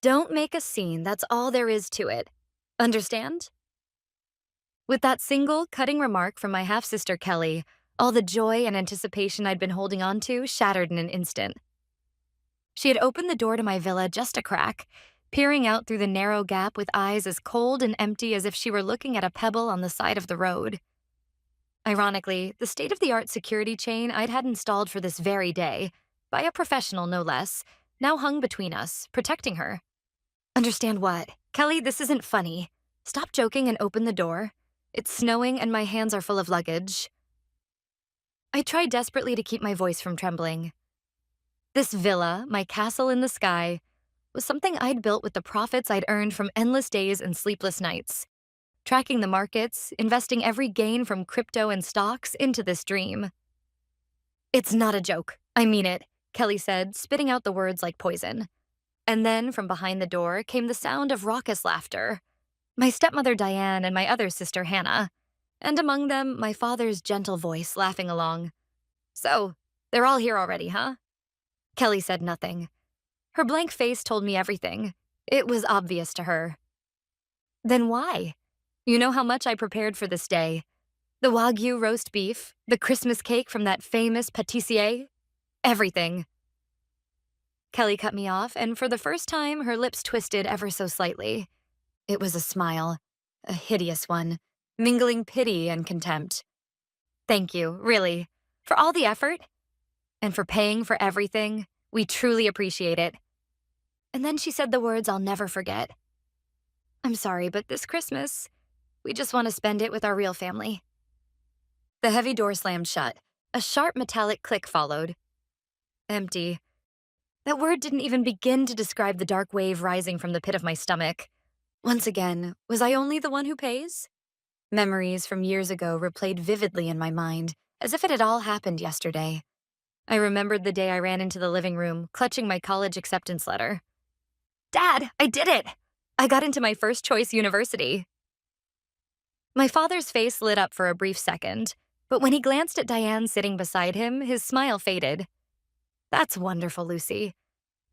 Don't make a scene, that's all there is to it. Understand? With that single, cutting remark from my half-sister Kelly, all the joy and anticipation I'd been holding on to shattered in an instant. She had opened the door to my villa just a crack, peering out through the narrow gap with eyes as cold and empty as if she were looking at a pebble on the side of the road. Ironically, the state-of-the-art security chain I'd had installed for this very day, by a professional no less, now hung between us, protecting her. Understand what? Kelly, this isn't funny. Stop joking and open the door. It's snowing and my hands are full of luggage. I tried desperately to keep my voice from trembling. This villa, my castle in the sky, was something I'd built with the profits I'd earned from endless days and sleepless nights, tracking the markets, investing every gain from crypto and stocks into this dream. It's not a joke. I mean it, Kelly said, spitting out the words like poison. And then from behind the door came the sound of raucous laughter. My stepmother Diane and my other sister Hannah, and among them my father's gentle voice laughing along. So, they're all here already, huh? Kelly said nothing. Her blank face told me everything. It was obvious to her. Then why? You know how much I prepared for this day. The Wagyu roast beef, the Christmas cake from that famous pâtissier, everything. Kelly cut me off, and for the first time, her lips twisted ever so slightly. It was a smile, a hideous one, mingling pity and contempt. Thank you, really, for all the effort, and for paying for everything. We truly appreciate it. And then she said the words I'll never forget. I'm sorry, but this Christmas, we just want to spend it with our real family. The heavy door slammed shut. A sharp metallic click followed. Empty. That word didn't even begin to describe the dark wave rising from the pit of my stomach. Once again, was I only the one who pays? Memories from years ago replayed vividly in my mind, as if it had all happened yesterday. I remembered the day I ran into the living room, clutching my college acceptance letter. Dad, I did it! I got into my first choice university. My father's face lit up for a brief second, but when he glanced at Diane sitting beside him, his smile faded. That's wonderful, Lucy.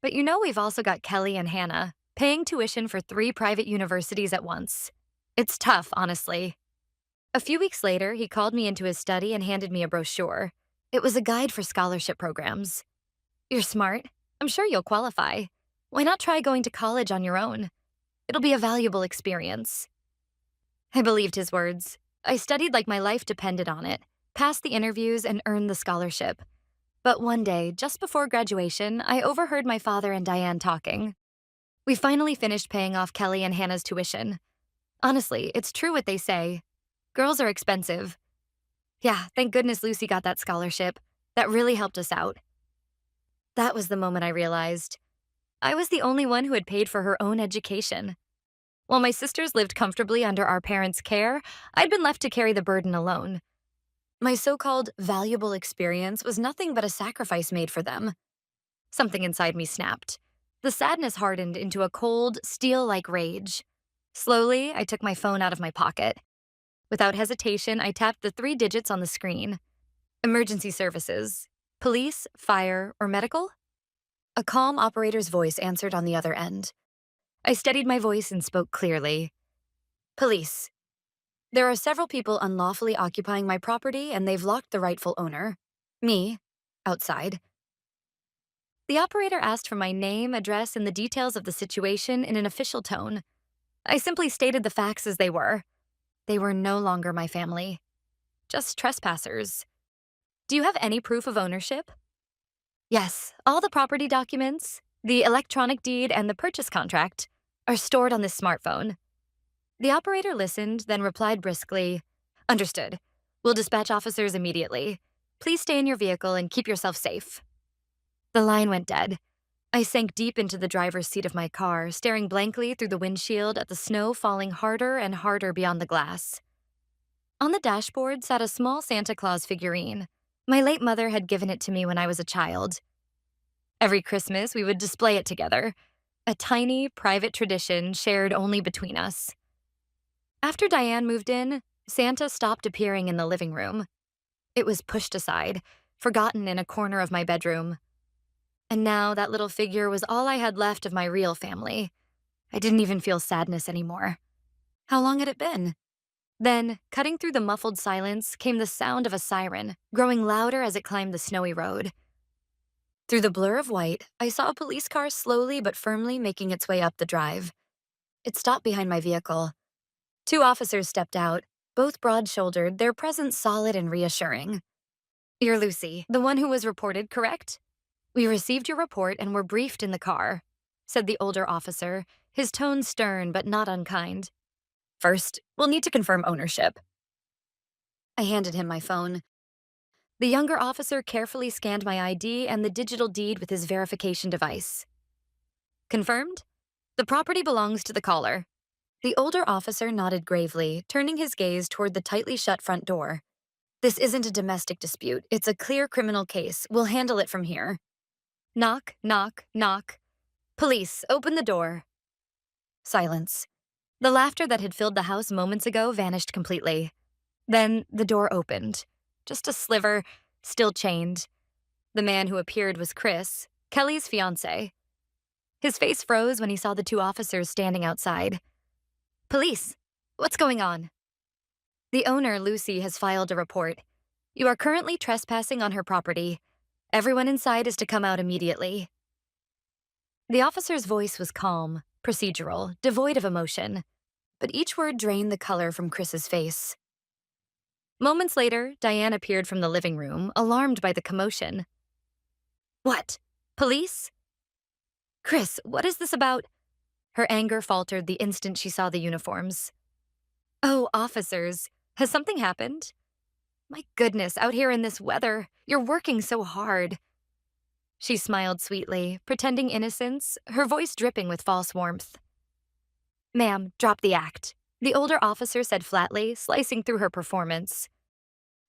But you know we've also got Kelly and Hannah, paying tuition for 3 private universities at once. It's tough, honestly. A few weeks later, he called me into his study and handed me a brochure. It was a guide for scholarship programs. You're smart. I'm sure you'll qualify. Why not try going to college on your own? It'll be a valuable experience. I believed his words. I studied like my life depended on it, passed the interviews, and earned the scholarship. But one day, just before graduation, I overheard my father and Diane talking. We finally finished paying off Kelly and Hannah's tuition. Honestly, it's true what they say. Girls are expensive. Yeah, thank goodness Lucy got that scholarship. That really helped us out. That was the moment I realized I was the only one who had paid for her own education. While my sisters lived comfortably under our parents' care, I'd been left to carry the burden alone. My so-called valuable experience was nothing but a sacrifice made for them. Something inside me snapped. The sadness hardened into a cold, steel-like rage. Slowly, I took my phone out of my pocket. Without hesitation, I tapped the 3 digits on the screen. Emergency services. Police, fire, or medical? A calm operator's voice answered on the other end. I steadied my voice and spoke clearly. Police. There are several people unlawfully occupying my property, and they've locked the rightful owner. Me. Outside. The operator asked for my name, address, and the details of the situation in an official tone. I simply stated the facts as they were. They were no longer my family. Just trespassers. Do you have any proof of ownership? Yes, all the property documents, the electronic deed, and the purchase contract are stored on this smartphone. The operator listened, then replied briskly, Understood. We'll dispatch officers immediately. Please stay in your vehicle and keep yourself safe. The line went dead. I sank deep into the driver's seat of my car, staring blankly through the windshield at the snow falling harder and harder beyond the glass. On the dashboard sat a small Santa Claus figurine. My late mother had given it to me when I was a child. Every Christmas, we would display it together, a tiny, private tradition shared only between us. After Diane moved in, Santa stopped appearing in the living room. It was pushed aside, forgotten in a corner of my bedroom. And now that little figure was all I had left of my real family. I didn't even feel sadness anymore. How long had it been? Then, cutting through the muffled silence, came the sound of a siren, growing louder as it climbed the snowy road. Through the blur of white, I saw a police car slowly but firmly making its way up the drive. It stopped behind my vehicle. Two officers stepped out, both broad-shouldered, their presence solid and reassuring. "You're Lucy, the one who was reported, correct? We received your report and were briefed in the car," said the older officer, his tone stern but not unkind. "First, we'll need to confirm ownership." I handed him my phone. The younger officer carefully scanned my ID and the digital deed with his verification device. "Confirmed? The property belongs to the caller." The older officer nodded gravely, turning his gaze toward the tightly shut front door. "This isn't a domestic dispute. It's a clear criminal case. We'll handle it from here." Knock, knock, knock. "Police, open the door." Silence. The laughter that had filled the house moments ago vanished completely. Then the door opened. Just a sliver, still chained. The man who appeared was Chris, Kelly's fiancé. His face froze when he saw the two officers standing outside. "Police, what's going on?" "The owner, Lucy, has filed a report. You are currently trespassing on her property. Everyone inside is to come out immediately." The officer's voice was calm, procedural, devoid of emotion, but each word drained the color from Chris's face. Moments later, Diane appeared from the living room, alarmed by the commotion. "What? Police?" "Chris, what is this about?" Her anger faltered the instant she saw the uniforms. "Oh, officers, has something happened?" "My goodness, out here in this weather, you're working so hard." She smiled sweetly, pretending innocence, her voice dripping with false warmth. "Ma'am, drop the act," the older officer said flatly, slicing through her performance.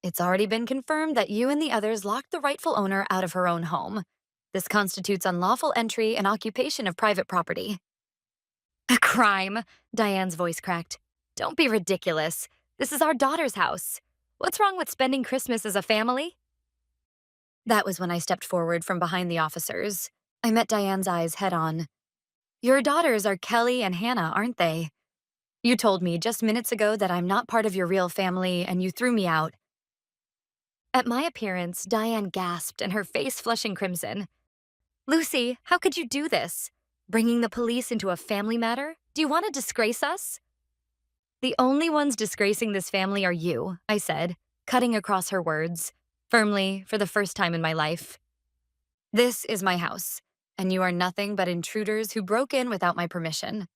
"It's already been confirmed that you and the others locked the rightful owner out of her own home. This constitutes unlawful entry and occupation of private property." "A crime," Diane's voice cracked. "Don't be ridiculous. This is our daughter's house. What's wrong with spending Christmas as a family?" That was when I stepped forward from behind the officers. I met Diane's eyes head on. "Your daughters are Kelly and Hannah, aren't they? You told me just minutes ago that I'm not part of your real family and you threw me out." At my appearance, Diane gasped and her face flushing crimson. "Lucy, how could you do this? Bringing the police into a family matter? Do you want to disgrace us?" "The only ones disgracing this family are you," I said, cutting across her words, firmly for the first time in my life. "This is my house, and you are nothing but intruders who broke in without my permission."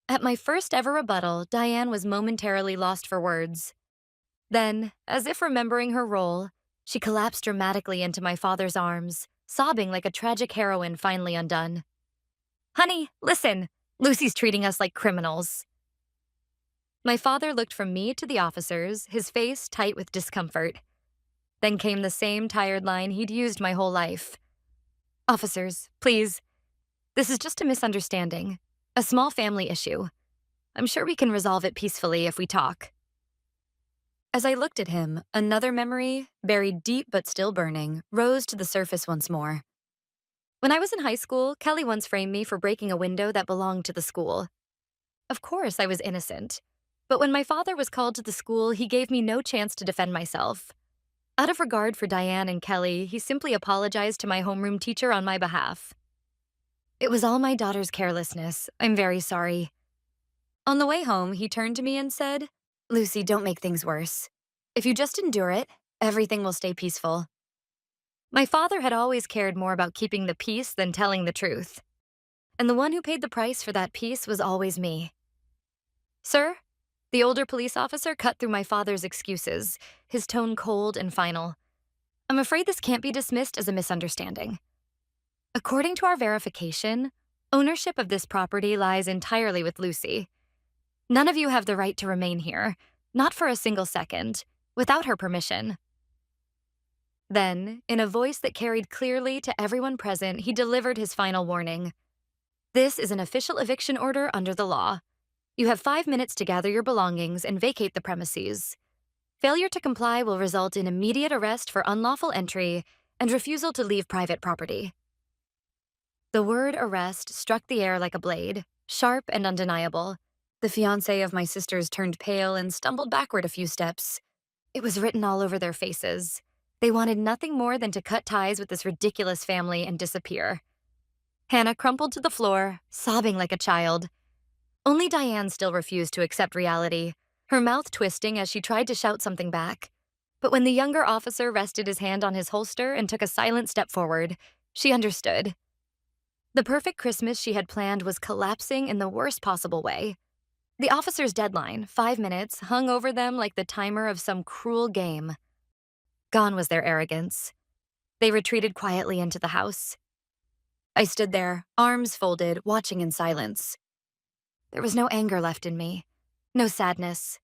At my first ever rebuttal, Diane was momentarily lost for words. Then, as if remembering her role, she collapsed dramatically into my father's arms, sobbing like a tragic heroine finally undone. "Honey, listen, Lucy's treating us like criminals." My father looked from me to the officers, his face tight with discomfort. Then came the same tired line he'd used my whole life. "Officers, please. This is just a misunderstanding. A small family issue. I'm sure we can resolve it peacefully if we talk." As I looked at him, another memory, buried deep but still burning, rose to the surface once more. When I was in high school, Kelly once framed me for breaking a window that belonged to the school. Of course, I was innocent. But when my father was called to the school, he gave me no chance to defend myself. Out of regard for Diane and Kelly, he simply apologized to my homeroom teacher on my behalf. "It was all my daughter's carelessness. I'm very sorry." On the way home, he turned to me and said, "Lucy, don't make things worse. If you just endure it, everything will stay peaceful." My father had always cared more about keeping the peace than telling the truth. And the one who paid the price for that peace was always me. "Sir?" The older police officer cut through my father's excuses, his tone cold and final. "I'm afraid this can't be dismissed as a misunderstanding. According to our verification, ownership of this property lies entirely with Lucy. None of you have the right to remain here, not for a single second, without her permission." Then, in a voice that carried clearly to everyone present, he delivered his final warning. "This is an official eviction order under the law. You have 5 minutes to gather your belongings and vacate the premises. Failure to comply will result in immediate arrest for unlawful entry and refusal to leave private property. The word arrest struck the air like a blade, sharp and undeniable. The fiancé of my sisters turned pale and stumbled backward a few steps. It was written all over their faces. They wanted nothing more than to cut ties with this ridiculous family and disappear. Hannah crumpled to the floor, sobbing like a child. Only Diane still refused to accept reality, her mouth twisting as she tried to shout something back. But when the younger officer rested his hand on his holster and took a silent step forward, she understood. The perfect Christmas she had planned was collapsing in the worst possible way. The officer's deadline, 5 minutes, hung over them like the timer of some cruel game. Gone was their arrogance. They retreated quietly into the house. I stood there, arms folded, watching in silence. There was no anger left in me, no sadness,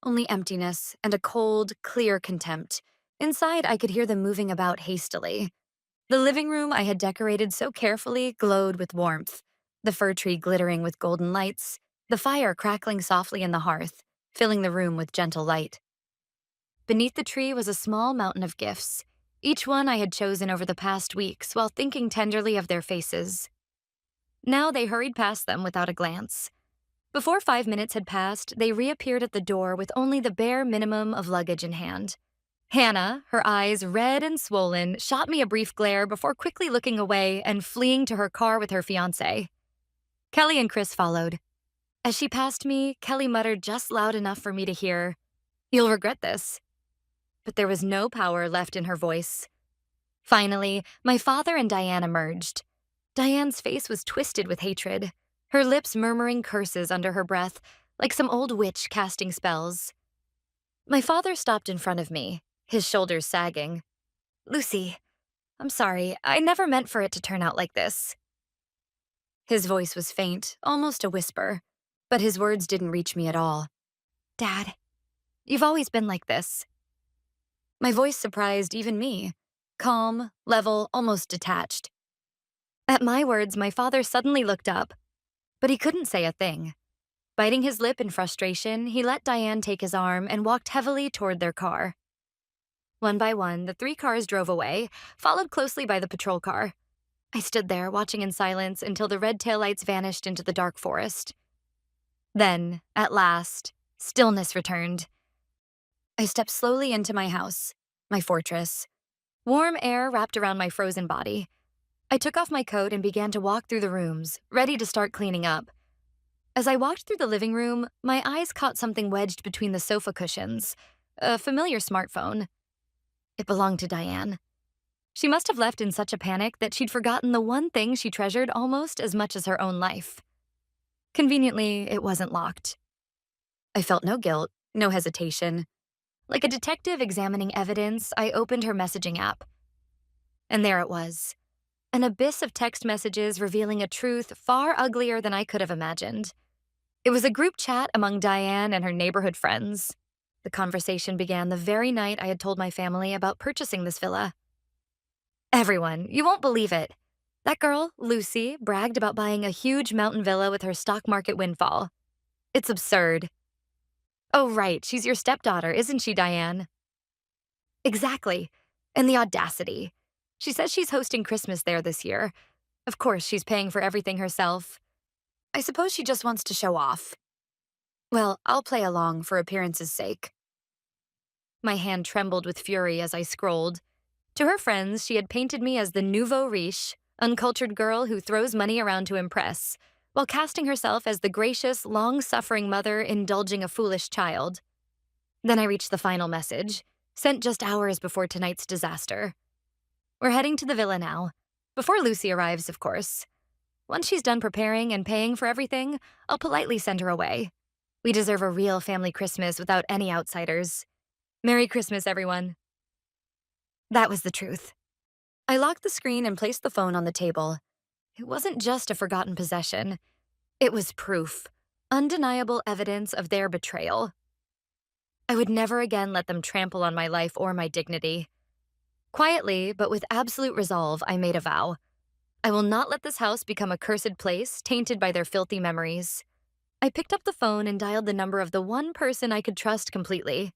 only emptiness and a cold, clear contempt. Inside, I could hear them moving about hastily. The living room I had decorated so carefully glowed with warmth, the fir tree glittering with golden lights, the fire crackling softly in the hearth, filling the room with gentle light. Beneath the tree was a small mountain of gifts, each one I had chosen over the past weeks while thinking tenderly of their faces. Now they hurried past them without a glance. Before 5 minutes had passed, they reappeared at the door with only the bare minimum of luggage in hand. Hannah, her eyes red and swollen, shot me a brief glare before quickly looking away and fleeing to her car with her fiancé. Kelly and Chris followed. As she passed me, Kelly muttered just loud enough for me to hear, "You'll regret this." But there was no power left in her voice. Finally, my father and Diane emerged. Diane's face was twisted with hatred, her lips murmuring curses under her breath, like some old witch casting spells. My father stopped in front of me, his shoulders sagging. "Lucy, I'm sorry, I never meant for it to turn out like this." His voice was faint, almost a whisper, but his words didn't reach me at all. "Dad, you've always been like this." My voice surprised even me, calm, level, almost detached. At my words, my father suddenly looked up, but he couldn't say a thing. Biting his lip in frustration, he let Diane take his arm and walked heavily toward their car. One by one, the 3 cars drove away, followed closely by the patrol car. I stood there, watching in silence until the red taillights vanished into the dark forest. Then, at last, stillness returned. I stepped slowly into my house, my fortress. Warm air wrapped around my frozen body. I took off my coat and began to walk through the rooms, ready to start cleaning up. As I walked through the living room, my eyes caught something wedged between the sofa cushions, a familiar smartphone. It belonged to Diane. She must have left in such a panic that she'd forgotten the one thing she treasured almost as much as her own life. Conveniently, it wasn't locked. I felt no guilt, no hesitation. Like a detective examining evidence, I opened her messaging app. And there it was, an abyss of text messages revealing a truth far uglier than I could have imagined. It was a group chat among Diane and her neighborhood friends. The conversation began the very night I had told my family about purchasing this villa. "Everyone, you won't believe it. That girl, Lucy, bragged about buying a huge mountain villa with her stock market windfall. It's absurd." "Oh, right, she's your stepdaughter, isn't she, Diane?" "Exactly. And the audacity. She says she's hosting Christmas there this year. Of course, she's paying for everything herself. I suppose she just wants to show off. Well, I'll play along for appearance's sake." My hand trembled with fury as I scrolled. To her friends, she had painted me as the nouveau riche, uncultured girl who throws money around to impress, while casting herself as the gracious, long-suffering mother indulging a foolish child. Then I reached the final message, sent just hours before tonight's disaster. "We're heading to the villa now. Before Lucy arrives, of course. Once she's done preparing and paying for everything, I'll politely send her away. We deserve a real family Christmas without any outsiders. Merry Christmas, everyone." That was the truth. I locked the screen and placed the phone on the table. It wasn't just a forgotten possession. It was proof, undeniable evidence of their betrayal. I would never again let them trample on my life or my dignity. Quietly, but with absolute resolve, I made a vow. I will not let this house become a cursed place, tainted by their filthy memories. I picked up the phone and dialed the number of the one person I could trust completely.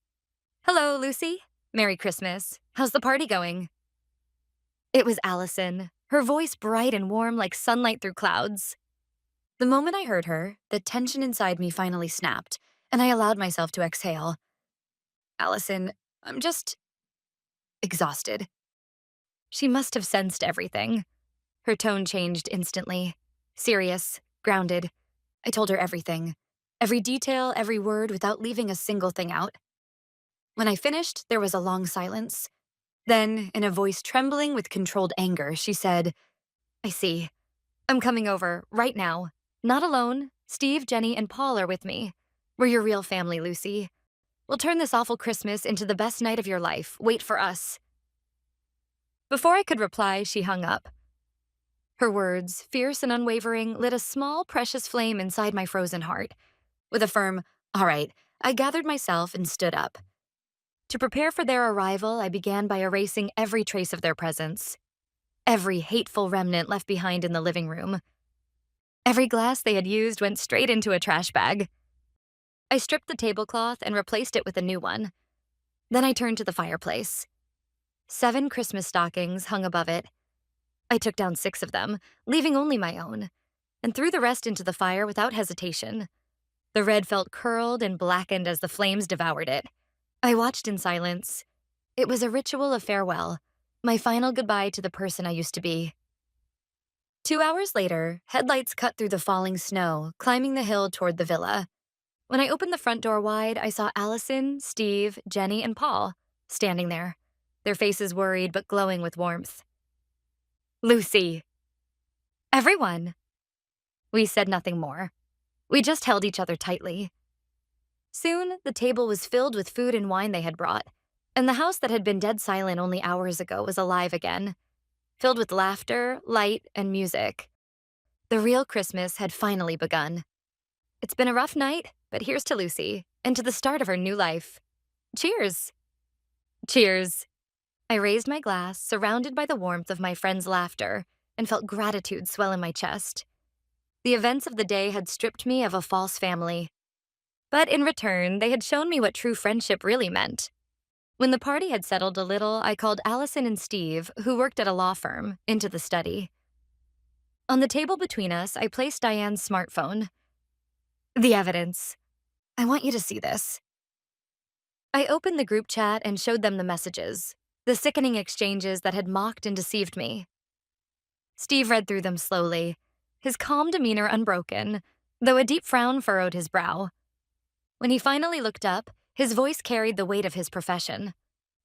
"Hello, Lucy. Merry Christmas. How's the party going?" It was Allison, her voice bright and warm like sunlight through clouds. The moment I heard her, the tension inside me finally snapped, and I allowed myself to exhale. Allison, I'm just exhausted. She must have sensed everything. Her tone changed instantly. Serious, grounded. I told her everything. Every detail, every word, without leaving a single thing out. When I finished, there was a long silence. Then, in a voice trembling with controlled anger, she said, I see. I'm coming over, right now. Not alone. Steve, Jenny, and Paul are with me. We're your real family, Lucy. We'll turn this awful Christmas into the best night of your life. Wait for us. Before I could reply, she hung up. Her words, fierce and unwavering, lit a small, precious flame inside my frozen heart. With a firm, all right, I gathered myself and stood up. To prepare for their arrival, I began by erasing every trace of their presence. Every hateful remnant left behind in the living room. Every glass they had used went straight into a trash bag. I stripped the tablecloth and replaced it with a new one. Then I turned to the fireplace. 7 Christmas stockings hung above it. I took down 6 of them, leaving only my own, and threw the rest into the fire without hesitation. The red felt curled and blackened as the flames devoured it. I watched in silence. It was a ritual of farewell, my final goodbye to the person I used to be. 2 hours later, headlights cut through the falling snow, climbing the hill toward the villa. When I opened the front door wide, I saw Allison, Steve, Jenny, and Paul standing there, their faces worried but glowing with warmth. Lucy. Everyone. We said nothing more. We just held each other tightly. Soon, the table was filled with food and wine they had brought, and the house that had been dead silent only hours ago was alive again, filled with laughter, light, and music. The real Christmas had finally begun. It's been a rough night, but here's to Lucy, and to the start of her new life. Cheers. Cheers. I raised my glass, surrounded by the warmth of my friends' laughter, and felt gratitude swell in my chest. The events of the day had stripped me of a false family. But in return, they had shown me what true friendship really meant. When the party had settled a little, I called Allison and Steve, who worked at a law firm, into the study. On the table between us, I placed Diane's smartphone. The evidence. I want you to see this. I opened the group chat and showed them the messages, the sickening exchanges that had mocked and deceived me. Steve read through them slowly, his calm demeanor unbroken, though a deep frown furrowed his brow. When he finally looked up, his voice carried the weight of his profession.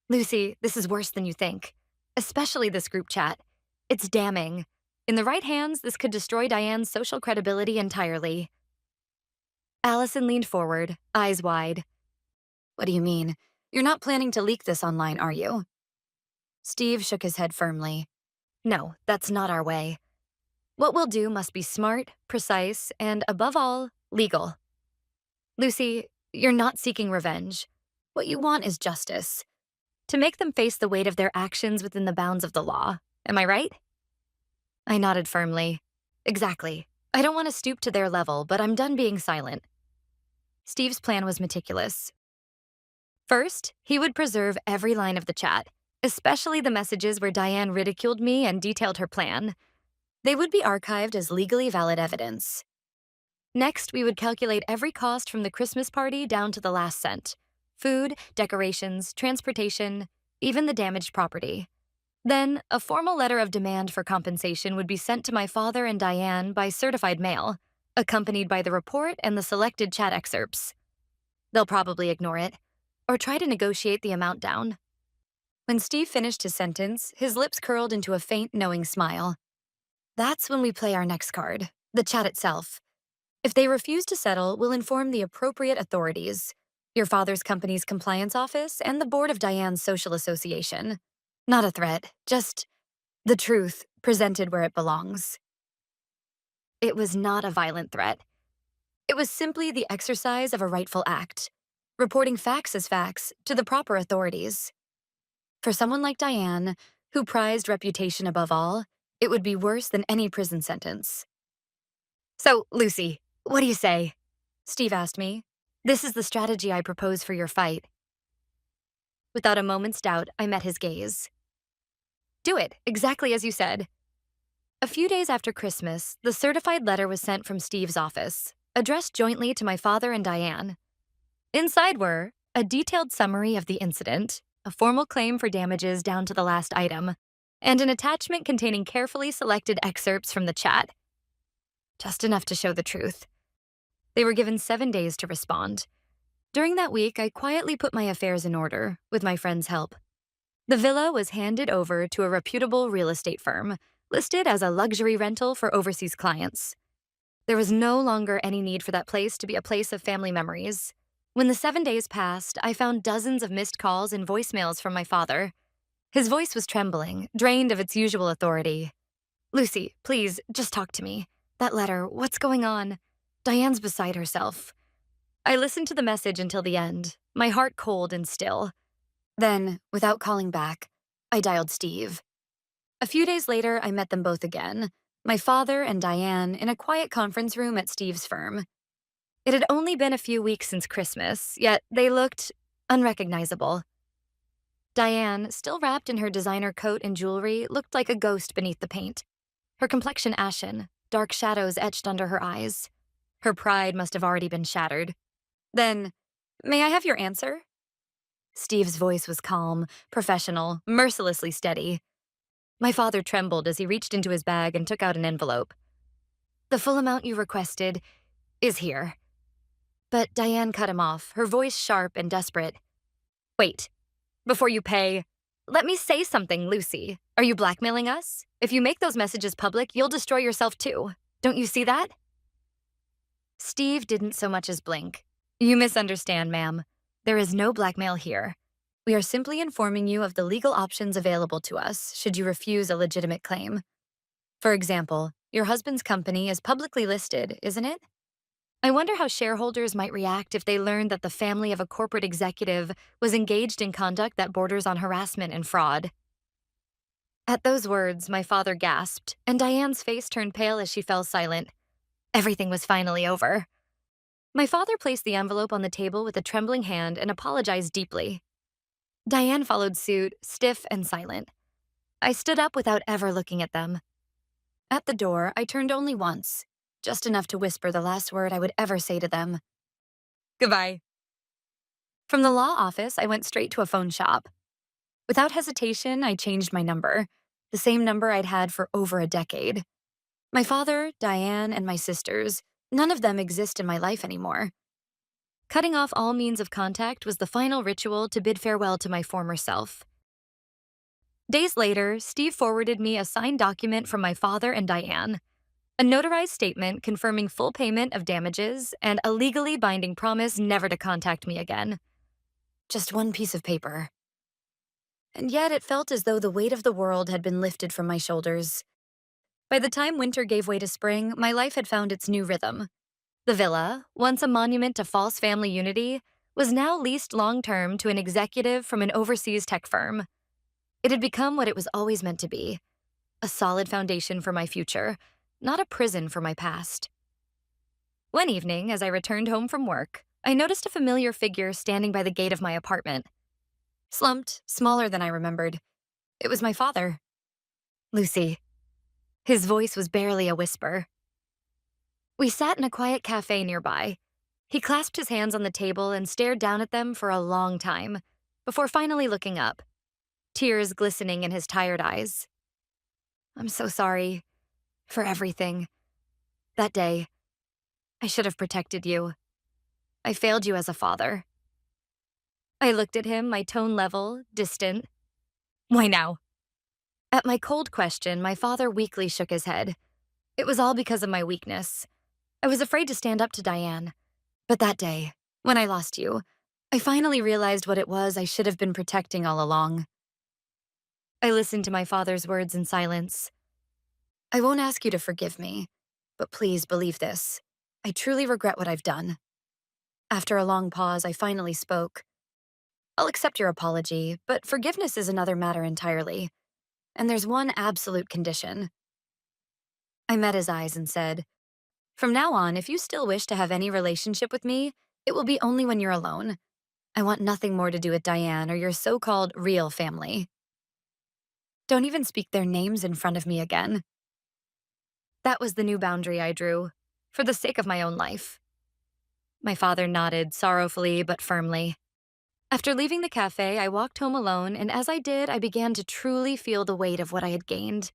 Lucy, this is worse than you think, especially this group chat. It's damning. In the right hands, this could destroy Diane's social credibility entirely. Allison leaned forward, eyes wide. What do you mean? You're not planning to leak this online, are you? Steve shook his head firmly. No, that's not our way. What we'll do must be smart, precise, and, above all, legal. Lucy, you're not seeking revenge. What you want is justice. To make them face the weight of their actions within the bounds of the law. Am I right? I nodded firmly. Exactly. I don't want to stoop to their level, but I'm done being silent. Steve's plan was meticulous. First, he would preserve every line of the chat, especially the messages where Diane ridiculed me and detailed her plan. They would be archived as legally valid evidence. Next, we would calculate every cost from the Christmas party down to the last cent. Food, decorations, transportation, even the damaged property. Then, a formal letter of demand for compensation would be sent to my father and Diane by certified mail, accompanied by the report and the selected chat excerpts. They'll probably ignore it, or try to negotiate the amount down. When Steve finished his sentence, his lips curled into a faint, knowing smile. That's when we play our next card, the chat itself. If they refuse to settle, we'll inform the appropriate authorities, your father's company's compliance office and the board of Diane's social association. Not a threat, just the truth presented where it belongs. It was not a violent threat. It was simply the exercise of a rightful act, reporting facts as facts to the proper authorities. For someone like Diane, who prized reputation above all, it would be worse than any prison sentence. So, Lucy, what do you say? Steve asked me. This is the strategy I propose for your fight. Without a moment's doubt, I met his gaze. Do it, exactly as you said. A few days after Christmas, the certified letter was sent from Steve's office, addressed jointly to my father and Diane. Inside were a detailed summary of the incident, a formal claim for damages down to the last item, and an attachment containing carefully selected excerpts from the chat. Just enough to show the truth. They were given 7 days to respond. During that week, I quietly put my affairs in order, with my friend's help. The villa was handed over to a reputable real estate firm, listed as a luxury rental for overseas clients. There was no longer any need for that place to be a place of family memories. When the 7 days passed, I found dozens of missed calls and voicemails from my father. His voice was trembling, drained of its usual authority. "Lucy, please, just talk to me. That letter, what's going on? Diane's beside herself." I listened to the message until the end, my heart cold and still. Then, without calling back, I dialed Steve. A few days later, I met them both again, my father and Diane, in a quiet conference room at Steve's firm. It had only been a few weeks since Christmas, yet they looked unrecognizable. Diane, still wrapped in her designer coat and jewelry, looked like a ghost beneath the paint. Her complexion ashen, dark shadows etched under her eyes. Her pride must have already been shattered. "Then, may I have your answer?" Steve's voice was calm, professional, mercilessly steady. My father trembled as he reached into his bag and took out an envelope. "The full amount you requested is here." But Diane cut him off, her voice sharp and desperate. "Wait. Before you pay, let me say something, Lucy. Are you blackmailing us? If you make those messages public, you'll destroy yourself too. Don't you see that?" Steve didn't so much as blink. "You misunderstand, ma'am. There is no blackmail here. We are simply informing you of the legal options available to us should you refuse a legitimate claim. For example, your husband's company is publicly listed, isn't it? I wonder how shareholders might react if they learned that the family of a corporate executive was engaged in conduct that borders on harassment and fraud." At those words, my father gasped, and Diane's face turned pale as she fell silent. Everything was finally over. My father placed the envelope on the table with a trembling hand and apologized deeply. Diane followed suit, stiff and silent. I stood up without ever looking at them. At the door, I turned only once, just enough to whisper the last word I would ever say to them. "Goodbye." From the law office, I went straight to a phone shop. Without hesitation, I changed my number, the same number I'd had for over a decade. My father, Diane, and my sisters, none of them exist in my life anymore. Cutting off all means of contact was the final ritual to bid farewell to my former self. Days later, Steve forwarded me a signed document from my father and Diane, a notarized statement confirming full payment of damages and a legally binding promise never to contact me again. Just one piece of paper. And yet it felt as though the weight of the world had been lifted from my shoulders. By the time winter gave way to spring, my life had found its new rhythm. The villa, once a monument to false family unity, was now leased long-term to an executive from an overseas tech firm. It had become what it was always meant to be, a solid foundation for my future, not a prison for my past. One evening, as I returned home from work, I noticed a familiar figure standing by the gate of my apartment. Slumped, smaller than I remembered. It was my father. "Lucy." His voice was barely a whisper. We sat in a quiet cafe nearby. He clasped his hands on the table and stared down at them for a long time, before finally looking up, tears glistening in his tired eyes. "I'm so sorry for everything. That day, I should have protected you. I failed you as a father." I looked at him, my tone level, distant. "Why now?" At my cold question, my father weakly shook his head. It was all because of my weakness. I was afraid to stand up to Diane. But that day, when I lost you, I finally realized what it was I should have been protecting all along. I listened to my father's words in silence. "I won't ask you to forgive me, but please believe this. I truly regret what I've done." After a long pause, I finally spoke. "I'll accept your apology, but forgiveness is another matter entirely. And there's one absolute condition." I met his eyes and said, "From now on, if you still wish to have any relationship with me, it will be only when you're alone. I want nothing more to do with Diane or your so-called real family." Don't even speak their names in front of me again. That was the new boundary I drew, for the sake of my own life. My father nodded sorrowfully but firmly. After leaving the cafe, I walked home alone, and as I did, I began to truly feel the weight of what I had gained.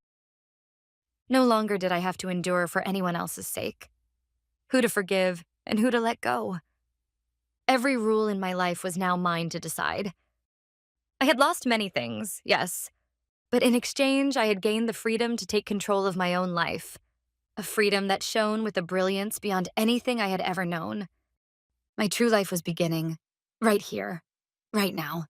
No longer did I have to endure for anyone else's sake. Who to forgive and who to let go. Every rule in my life was now mine to decide. I had lost many things, yes, but in exchange, I had gained the freedom to take control of my own life, a freedom that shone with a brilliance beyond anything I had ever known. My true life was beginning, right here, right now.